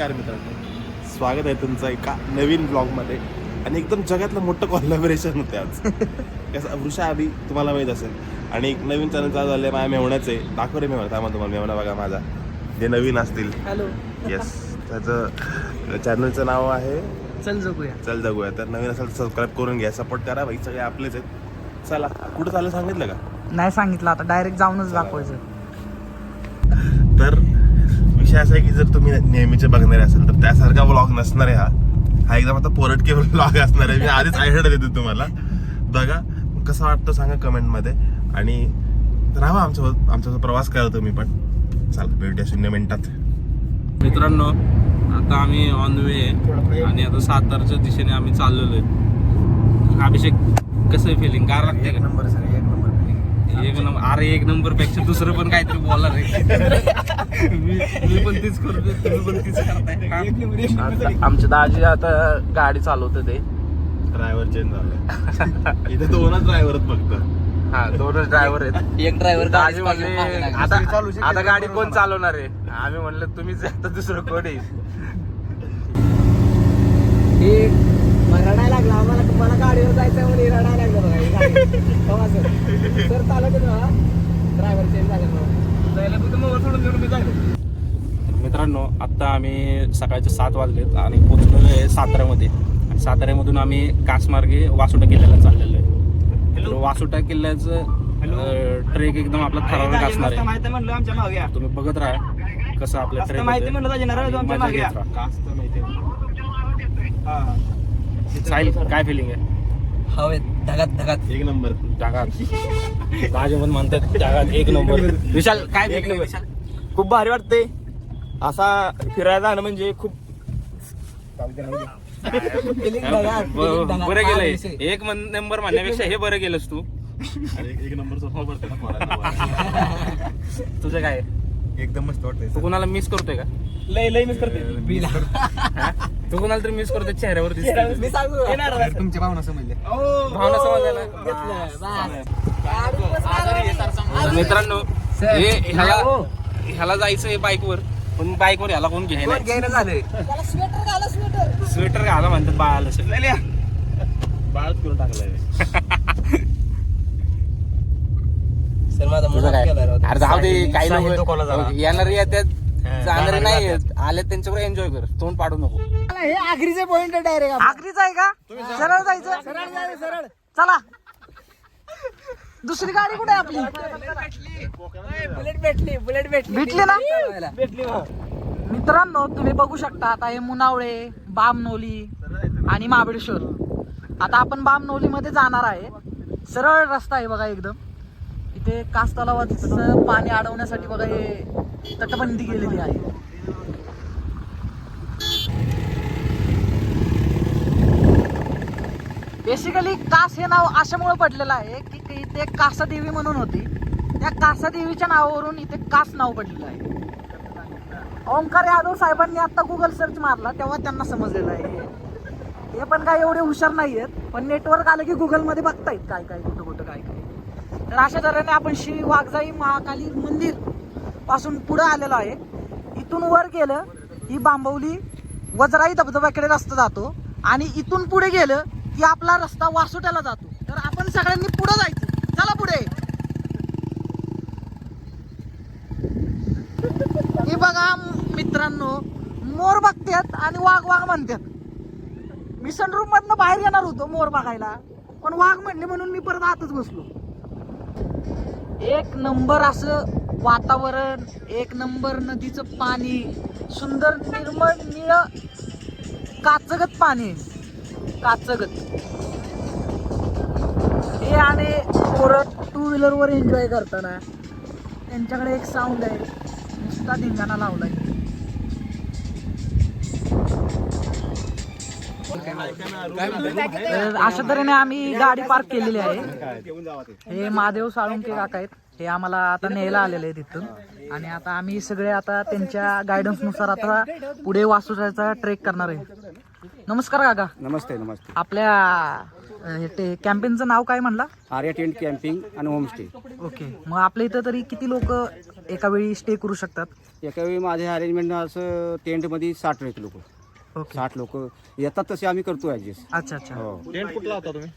नमस्कार मित्रांनो, स्वागत आहे तुमचं एका नवीन ब्लॉगमध्ये. आणि एकदम जगातलं मोठं कोलॅबोरेशन होते आज. कसं वृषा आधी तुम्हाला माहीत असेल, आणि एक नवीन चॅनल चालू झालं आहे माझ्या मेवण्याचे. दाखव रे मेवणा, त्यामध्ये तुम्हाला मेवणा बघा माझा, जे नवीन असतील. हॅलो. येस, त्याचं चॅनलचं नाव आहे चल जगूया. चल जगूया. तर नवीन असेल तर सबस्क्राईब करून घ्या, सपोर्ट करा भाई, सगळे आपलेच आहेत. चला, कुठं चाललं सांगितलं का? नाही सांगितलं, आता डायरेक्ट जाऊनच दाखवायचं. तर विषय असा आहे की जर तुम्ही नेहमीचे बघणारे असाल तर त्यासारखा व्लॉग नसणार आहे. हा एकदम आता पोरटके व्लॉग असणार आहे. मी आधीच आयडिया देतो तुम्हाला. बघा कसं वाटतं सांगा कमेंटमध्ये, आणि राहा आमच्यासोबत प्रवास करा तुम्ही पण. चला भेटूया 0 मिनिटात. मित्रांनो, आता आम्ही ऑन वे आहे आणि आता सातारच्या दिशेने आम्ही चाललेलो आहे. अभिषेक, कसं आहे फिलिंग? काय लागते? एक नंबर सर, एक नंबर. एक नंबर. अरे एक नंबर पेक्षा दुसरं पण काहीतरी बोलणार आहे. मी पण तीच करतो, तुम्ही पण तीच करताय. आमचे दाजी आता गाडी चालवत ते. ड्रायव्हर चेंज झाला. इथे 2च ड्रायव्हर आहेत फक्त. हा, 2च ड्रायव्हर आहेत. एक ड्रायव्हर दाजी म्हणले आता गाडी कोण चालवणार आहे? आम्ही म्हणलं तुम्हीच, आता दुसरं कोण आहे? रडायला लागला आम्हाला, तुम्हाला गाडीवर जायचं म्हणजे रडायला लागलं बघा. सर चालत ड्रायव्हर चेंज झाले. मित्रांनो, आता आम्ही सकाळचे 7 वाजलेत आणि पोहोचलो आहे साताऱ्यामध्ये. आणि साताऱ्यामधून आम्ही कासमार्गे वासोटा किल्ल्याला चाललेलो आहे. तर वासोटा किल्ल्याचं ट्रेक एकदम आपला ठराविक असणार आहे. तुम्ही बघत राहा कसं आपल्या ट्रेक साहिल, काय फिलिंग आहे? हवेत ढगात ढगात एक नंबर. जगात राजे पण म्हणतात जगात एक नंबर. विशाल, काय एक फिलिंग? नंबर. खूप भारी वाटते असा फिरायला जाणं, म्हणजे खूप बरं गेलंय. एक नंबर म्हणण्यापेक्षा हे बरं गेलंस तू. एक नंबर स्वप्न पडते ना. तुझं काय? एकदम मस्त वाटतंय. तू कोणाला मिस करतोय का? लय मिस करते. तू कोणाला तरी मिस करतोय चेहऱ्यावर दिसतोय. मी सांगू तुमच्या भावना समजल्या. भावना समजायला. मित्रांनो, ह्याला जायचंय बाईकवर, पण बाईकवर ह्याला कोण घ्यायला झालं. स्वेटर घाला म्हणतात बाळाला. बाळच करून टाकलाय. अरे जाऊ दे, काही लोक येणारे येतात, जाणारे नाही आले, त्यांच्यावर एन्जॉय कर, तोंड पाडू नको. हे आखरीचे पॉइंट डायरेक्ट. आखरीच आहे का? सरळ जायचं. सरळ चला. दुसरी गाडी कुठे आहे आपली? बुलेट भेटली ना? मित्रांनो, तुम्ही बघू शकता आता हे मुनावळे, बामनोली आणि महाबळेश्वर. आता आपण बामनोली मध्ये जाणार आहे. सरळ रस्ता आहे बघा एकदम. इथे कास तलावाचं पाणी अडवण्यासाठी बघा हे तटबंदी केलेली आहे. बेसिकली कास हे नाव अशामुळे पडलेलं आहे की इथे कासादेवी म्हणून होती. त्या कासादेवीच्या नावावरून इथे कास नाव पडलेलं आहे. ओंकार यादव साहेबांनी आता गुगल सर्च मारला तेव्हा त्यांना समजलेलं आहे. हे पण काय एवढे हुशार नाही आहेत, पण नेटवर्क आलं की गुगल मध्ये बघतायत काय काय कुठं काय काय. तर अशा तऱ्हेने आपण श्री वाघजाई महाकाली मंदिर पासून पुढे आलेलो आहे. इथून वर गेलं ही बांबवली वजराई धबधब्याकडे रस्ता जातो, आणि इथून पुढे गेलं की आपला रस्ता वासोट्याला जातो. तर आपण सगळ्यांनी पुढे जायचं. चला पुढे. हे बघा मित्रांनो, मोर बघतात आणि वाघ म्हणतात. मी सनरूफ मधनं बाहेर येणार होतो मोर बघायला, पण वाघ म्हणले म्हणून मी परत आतच बसलो. एक नंबर असं वातावरण, एक नंबर नदीचं पाणी, सुंदर निर्मळ निळ काचगत पाणी, काचगत. हे आणि पोरं 2 व्हीलरवर एन्जॉय करताना त्यांच्याकडे एक साऊंड आहे, नुसता धिंगाणा लावलाय. अशा तऱ्हेने आम्ही गाडी पार्क केलेली आहे. हे महादेव साळुंके काका आहेत, हे आम्हाला आता न्यायला आलेले आहेत तिथून. आणि आता आम्ही सगळे आता त्यांच्या गायडन्स नुसार आता पुढे वासोट्याचा ट्रेक करणार आहे. नमस्कार काका. नमस्ते. नमस्ते. आपल्या कॅम्पेनचं नाव काय म्हणला? आर्या टेंट कॅम्पिंग आणि होमस्टे. ओके. मग आपल्या इथं तरी किती लोक एका वेळी स्टे करू शकतात? एका वेळी माझे अरेंजमेंट असं टेंटमध्ये 60 लोक ओके 60 लोक येतात तसे आम्ही करतो ऍडजस्ट. अच्छा अच्छा. हो टेंट कुठला होता तुम्ही?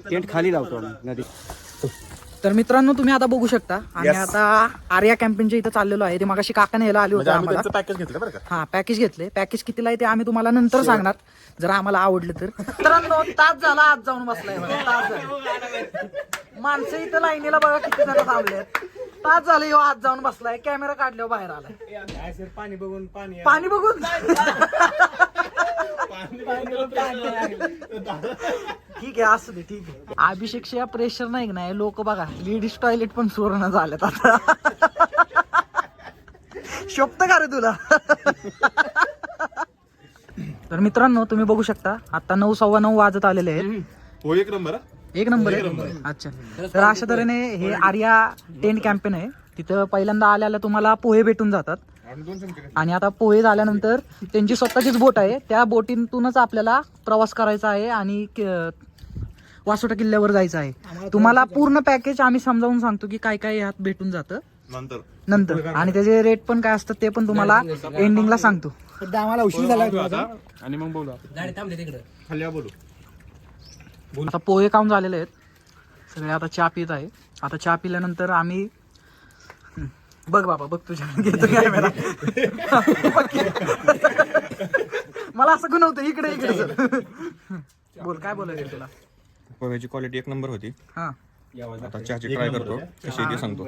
टेंट खाली लावतो आम्ही नदी. तर मित्रांनो तुम्ही आता बघू शकता आणि Yes. आता आर्या कॅम्पेनच्या इथं चाललेलो आहे. ते मगाशी काकाने यायला आले होते म्हणजे आम्ही आम्हाला. त्यांचं पॅकेज घेतलं बरं का. हा पॅकेज घेतले. पॅकेज कितीला आहे ते आम्ही तुम्हाला नंतर सांगणार जर आम्हाला आवडलं तर. मित्रांनो तास झाला आज जाऊन बसलाय बघा, तास झाला. माणसं इथं लाईनीला बघा किती जण थांबलेत. तास झाले ह्यो आज जाऊन बसलाय. कॅमेरा काढल्यावर बाहेर आलाय. पाणी बघून ठीक आहे असू दे ठीक आहे. अभिषेकच्या प्रेशर नाही का नाही लोक बघा लेडीज टॉयलेट पण सुवर्ण झालेत आता. शोभत का रे तुला? तर मित्रांनो तुम्ही बघू शकता आता 9 सव्वा 9 वाजत आलेले आहेत. हो एक नंबर. एक नंबर आहे. अच्छा तर अशा तऱ्हेने हे आर्या टेंट कॅम्पेन आहे. तिथं पहिल्यांदा आल्याला तुम्हाला पोहे भेटून जातात आणि आता पोहे झाल्यानंतर त्यांची स्वतःचीच बोट आहे. त्या बोटीतूनच आपल्याला प्रवास करायचा आहे आणि वासोटा किल्ल्यावर जायचं आहे. तुम्हाला पूर्ण पॅकेज आम्ही समजावून सांगतो की काय काय यात भेटून जातं नंतर आणि त्याचे रेट पण काय असतात ते पण तुम्हाला एंडिंगला सांगतो. आम्हाला उशीर झाला आणि मग बोलू आता पोहे खाऊन झालेले आहेत सगळे. आता चहा पित आहे. आता चहा पिल्यानंतर आम्ही बघ बाबा बघ तुझ्या कॅमेरा मला असं गुणवतं इकडे इकडे सर. बोल काय बोलायचं तुला? पोह्याची क्वालिटी एक नंबर होती. हा आता चहाची ट्राय करतो कशी आहे ते सांगतो.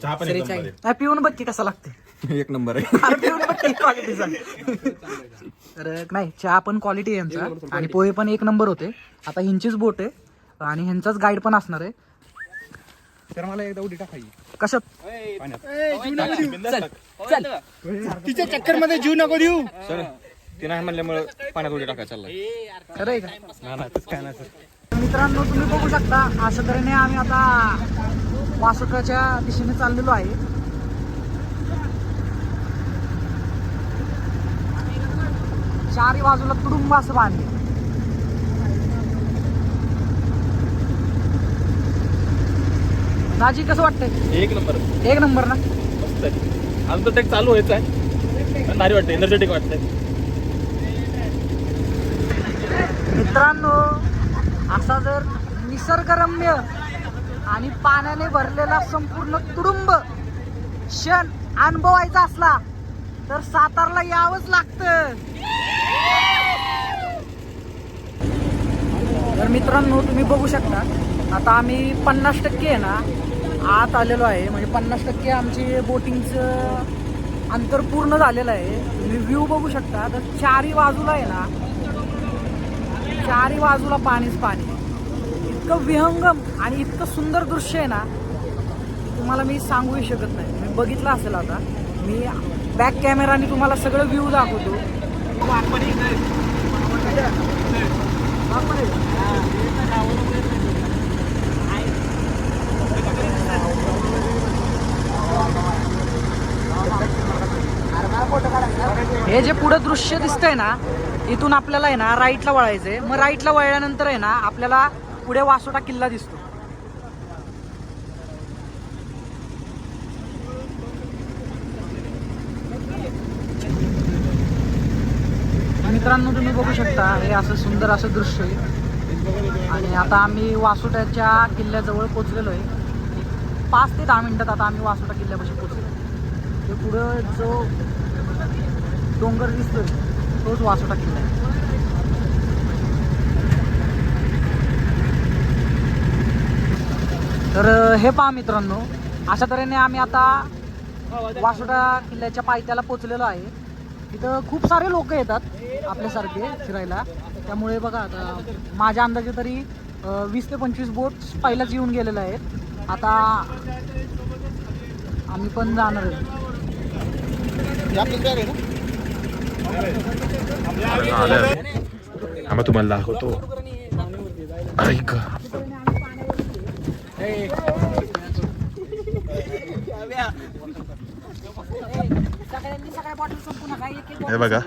चहा पण एक नंबर आहे. नाही, पिऊन बघ की कसा लागते. एक नंबर आहे. अरे पिऊन बघ की क्वालिटी सांग. तर नाही चहा पण क्वालिटी आहे यांचा आणि पोहे पण एक नंबर होते. आता ह्यांचीच बोट आहे आणि ह्यांचाच गाईड पण असणार आहे. तर मला एकदा उडी टाकायची कशात? तिच्या चक्कर मध्ये जीव नको देऊ. सर ते नाही म्हणल्यामुळे पाण्यात उडी टाकायला चाललाय. खरं आहे का? मित्रांनो तुम्ही बघू शकता अशा तऱ्हेने आम्ही आता वासोटाच्या दिशेने चाललेलो आहे. चारही बाजूला तुडुंब असं बांधले. दाजी कसं वाटतंय? एक नंबर एक नंबर ना. मस्त आहे. आमचं टेक चालू व्हायचं आहे पण भारी वाटतं एनर्जेटिक वाटतंय. मित्रांनो असा जर निसर्गरम्य आणि पाण्याने भरलेला संपूर्ण तुडुंब क्षण अनुभवायचा असला तर सातारला यावंच लागतं. तर मित्रांनो तुम्ही बघू शकता आता आम्ही 50% आहे ना आत आलेलो आहे. म्हणजे 50% आमची बोटिंगचं अंतर पूर्ण झालेलं आहे. तुम्ही व्ह्यू बघू शकता तर चारही बाजूला आहे ना चारही बाजूला पाणीच पाणी. इतकं विहंगम आणि इतकं सुंदर दृश्य आहे ना तुम्हाला मी सांगूही शकत नाही. तुम्ही बघितलं असेल आता मी बॅक कॅमेराने तुम्हाला सगळं व्ह्यू दाखवतो. हे जे पुढे दृश्य दिसतंय ना इथून आपल्याला आहे ना राईटला वळायचंय. मग राईटला वळल्यानंतर आहे ना आपल्याला पुढे वासोटा किल्ला दिसतो. मित्रांनो तुम्ही बघू शकता हे असं सुंदर असं दृश्य आहे आणि आता आम्ही वासोट्याच्या किल्ल्याजवळ पोहोचलेलो आहे. 5 ते 10 मिनिटात आता आम्ही वासोटा किल्ल्यापाशी पोहोचलो. ते पुढं जो डोंगर दिसतोय तोच वासोटा किल्ला आहे. तर हे पहा मित्रांनो अशा तऱ्हेने आम्ही आता वासोटा किल्ल्याच्या पायथ्याला पोहोचलेलो आहे. इथं खूप सारे लोक येतात आपल्यासारखे फिरायला. त्यामुळे बघा आता माझ्या अंदाजे तरी 20 ते 25 बोट पहिलाच येऊन गेलेल्या आहेत. आता आम्ही पण जाणार आहे. आम्ही तुम्हाला दाखवतो. ऐक हे बघा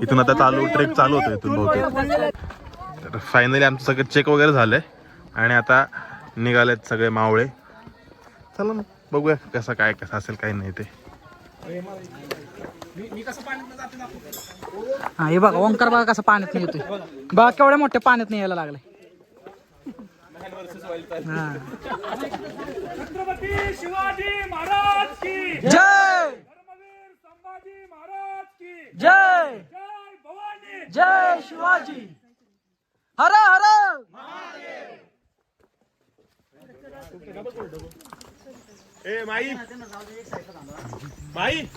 इथून आता ट्रेक चालू होतो इथून बहुतेक. फायनली आमचं सगळं चेक वगैरे झालंय आणि आता निघालेत सगळे मावळे. चला मग बघूया कसं असेल काही नाही ते. हा हे बघा ओंकार बघा कसं पाण्यात नाही येतोय बघा केवढ्या मोठ्या पाण्यात नाही यायला लागलाय. हा. छत्रपती शिवाजी महाराज की जय धर्मवीर संभाजी महाराज की जय जय भवानी. जय शिवाजी हर हर.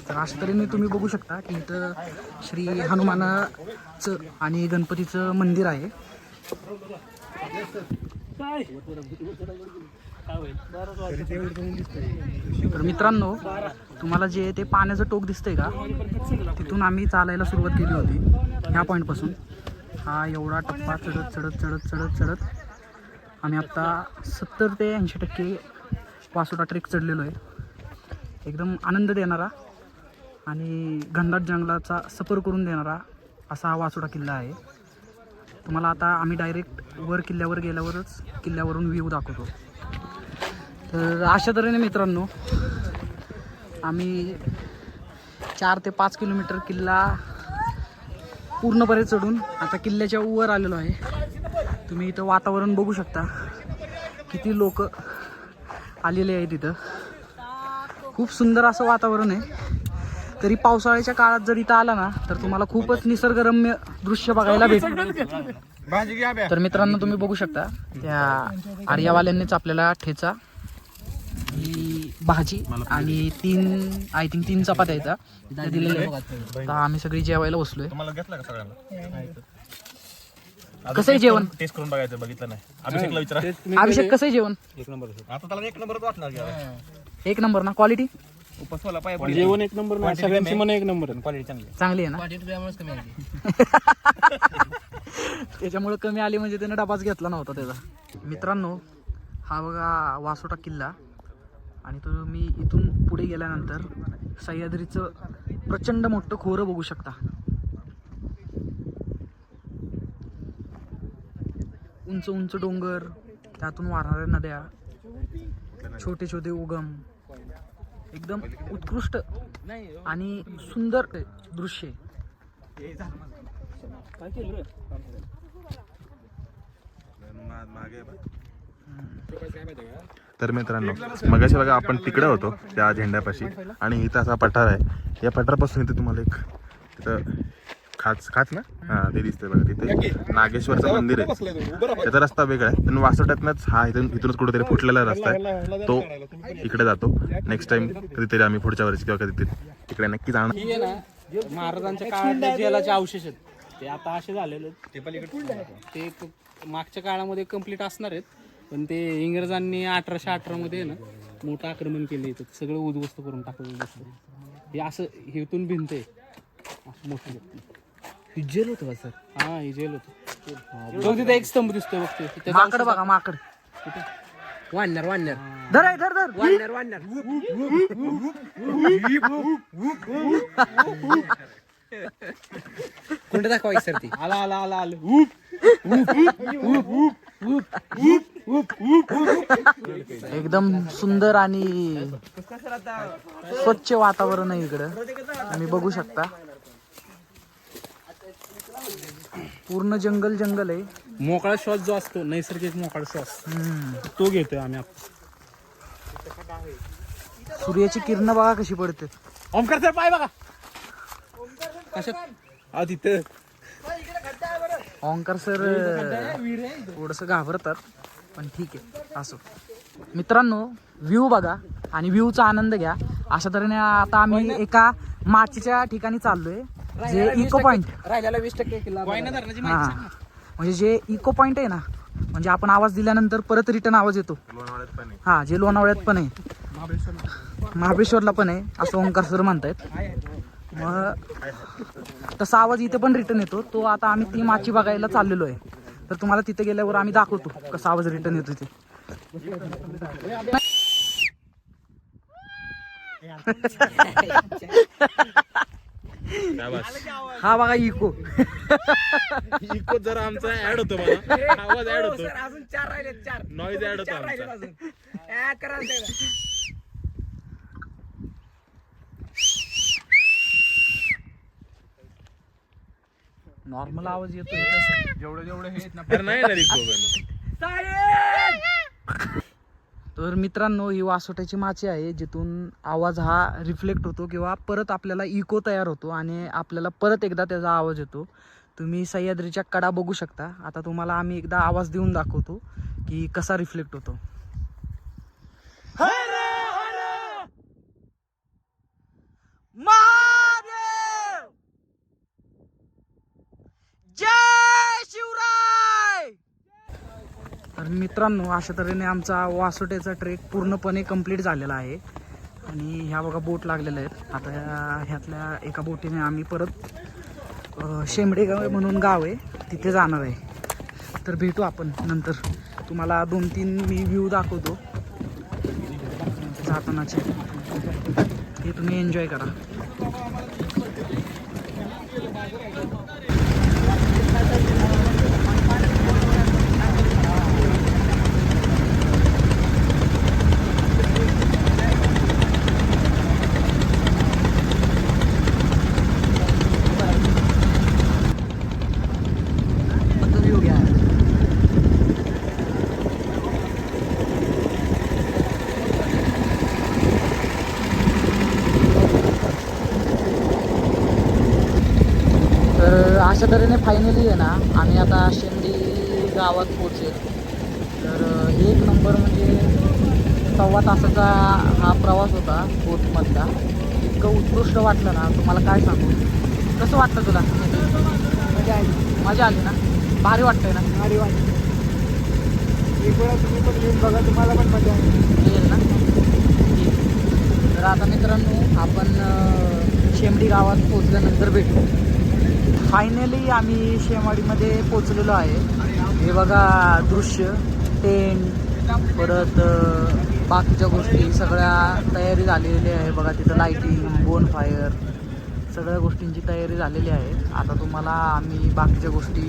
तर अशा तऱ्हेने तुम्ही बघू शकता की इथं श्री हनुमानाचं आणि गणपतीचं मंदिर आहे. तर मित्रांनो तुम्हाला जे ते पाण्याचं टोक दिसतंय का तिथून आम्ही चालायला सुरुवात केली होती ह्या पॉईंटपासून. हा एवढा टप्पा चढत चढत चढत चढत चढत आम्ही आत्ता 70 ते 80% वासोटा ट्रेक चढलेलो आहे. एकदम आनंद देणारा आणि घनदाट जंगलाचा सफर करून देणारा असा हा वासोटा किल्ला आहे. तुम्हाला आता आम्ही डायरेक्ट वर किल्ल्यावर गेल्यावरच किल्ल्यावरून व्ह्यू दाखवतो. तर अशा तऱ्हेने मित्रांनो आम्ही 4 ते 5 किलोमीटर किल्ला पूर्णपणे चढून आता किल्ल्याच्या वर आलेलो आहे. तुम्ही इथं वातावरण बघू शकता किती लोक आलेले आहेत इथं. खूप सुंदर असं वातावरण आहे. तरी पावसाळ्याच्या काळात जर इथं आला ना तर तुम्हाला खूपच निसर्गरम्य दृश्य बघायला भेटेल. तर मित्रांनो तुम्ही बघू शकता त्या आर्यावाल्यांनीच आपल्याला ठेचा ही भाजी आणि 3 चपात्या आहेत दिलेल्या आहेत. आता आम्ही सगळी जेवायला बसलोय. तुम्हाला घेतला का सगळ्यांना? कसं आहे जेवण? टेस्ट करून बघायचं, बघितलं नाही. अभिषेकला विचारा. अभिषेक कसं आहे जेवण? आता त्याला 1 नंबरच वाटणार की एक नंबर ना. क्वालिटी उपासवाला पाय जेवण 1 नंबर ना, सगळ्यांची मन 1 नंबर. क्वालिटी चांगली चांगली आहे ना. त्याच्यामुळे कमी आली म्हणजे त्यानं डबाच घेतला नव्हता त्याचा. मित्रांनो हा बघा वासोटा किल्ला आणि तुम्ही इथून पुढे गेल्यानंतर सह्याद्रीचं प्रचंड मोठं खोरं बघू शकता. उंच उंच डोंगर, त्यातून वाहणाऱ्या नद्या, छोटे छोटे उगम, एकदम उत्कृष्ट आणि सुंदर दृश्य. तर मित्रांनो मगाशी बघा आपण तिकडे होतो त्या झेंड्यापाशी आणि इथं असा पठार आहे. या पठारापासून इथे तुम्हाला एक तिथं खाच ना हा ते दिसतंय बघा. तिथे नागेश्वरचं मंदिर आहे. त्याचा रस्ता वेगळा आहे पण वासोट्यातनंच हा इथूनच कुठेतरी फुटलेला रस्ता आहे. तो इकडे जातो. नेक्स्ट टाइम कधीतरी आम्ही पुढच्या वर्षी किंवा कधीतरी तिकडे नक्की जाणार. ही आहे ना महाराजांच्या काळातले जेलाचे अवशेष आहेत ते आता असे झालेले आहेत. ते मागच्या काळामध्ये कंप्लीट असणार आहेत पण ते इंग्रजांनी 1818 मध्ये ना मोठं आक्रमण केलं इथं सगळं उद्ध्वस्त करून टाकलं. हे असं हेतून भिंत आहे असं मोठं जेल होतं सर. हा हे जेल होतं. तो तिथे एक स्तंभ दिसतोय बघते माकड बघा माकड. वाढणार धर धर धर. कोणतं दाखवायचं सर ती? आला आला आला आलं. एकदम सुंदर आणि स्वच्छ वातावरण आहे इकडं. तुम्ही बघू शकता पूर्ण जंगल जंगल आहे. मोकळा श्वास जो असतो नैसर्गिक मोकळा श्वास तो घेतोय आम्ही. सूर्याची किरण बघा कशी पडते. ओमकार सर पाय बघा कशात तिथं. ओंकार सर थोडस घाबरतात पण ठीक आहे असो. मित्रांनो व्ह्यू बघा आणि व्ह्यूचा आनंद घ्या. अशा तऱ्हेने आता आम्ही एका माचीच्या ठिकाणी चाललोय जे इको पॉइंट राहिलेला 20% किल्ला. हा म्हणजे जे इको पॉइंट आहे ना म्हणजे आपण आवाज दिल्यानंतर परत रिटर्न आवाज येतो. हा जे लोणावळ्यात पण आहे महाबळेश्वरला पण आहे असं ओंकार सर म्हणतायत. मग तसा आवाज इथे पण रिटर्न येतो. तो आता आम्ही ती माची बघायला चाललेलो आहे. तर तुम्हाला तिथे गेल्यावर आम्ही दाखवतो कसा आवाज रिटर्न येतो ते. हा बघा इको. इको जरा आमचा ऍड होतो मला आवाज ऍड होतो. अजून 4 राहिले. 4 नॉईज ऍड होतो आमचा. नॉर्मल आवाज येतोय कसं जेवढे जेवढे हे आहेत ना अरे नाही ना रिको तर मित्रांनो, ही वासोट्याची माची आहे जिथून आवाज हा रिफ्लेक्ट होतो किंवा परत आपल्याला इको तयार होतो आणि आपल्याला परत एकदा त्याचा आवाज येतो. तुम्ही सह्याद्रीच्या कडा बघू शकता. आता तुम्हाला आम्ही एकदा आवाज देऊन दाखवतो की कसा रिफ्लेक्ट होतो. महादेव जय शिवराय. तर मित्रांनो, अशा तऱ्हेने आमचा वासोट्याचा ट्रेक पूर्णपणे कंप्लीट झालेला आहे आणि ह्या बघा बोट लागलेल्या आहेत. आता ह्यातल्या एका बोटीने आम्ही परत शेंबडे गाव म्हणून गाव आहे तिथे जाणार आहे. तर भेटू आपण नंतर. तुम्हाला 2-3 मी व्ह्यू दाखवतो जातानाचे, हे तुम्ही एन्जॉय करा. व्ह्यू घ्या. तर अशा तऱ्हेने फायनली आहे ना आम्ही आता शेंडी गावात पोचेल. तर एक नंबर म्हणजे 1.25 तासाचा हा प्रवास होता बोटमधला. इतकं उत्कृष्ट वाटलं ना, तुम्हाला काय सांगू. कसं वाटतं तुला? मजा आली. मजा आली ना? भारी वाटतंय ना? भारी वाटतं. एक वेळा तुम्ही पण येऊन बघा, तुम्हाला पण मजा येईल ना. तर आता मित्रांनो, आपण शेंबडी गावात पोचल्यानंतर भेटू. फायनली आम्ही शेमाडीमध्ये पोचलेलो आहे. हे बघा दृश्य, टेंट, परत बाकीच्या गोष्टी सगळ्या तयारी झालेली आहे. बघा तिथं लाईटिंग, बोन फायर, सगळ्या गोष्टींची तयारी झालेली आहे. आता तुम्हाला आम्ही बाकीच्या गोष्टी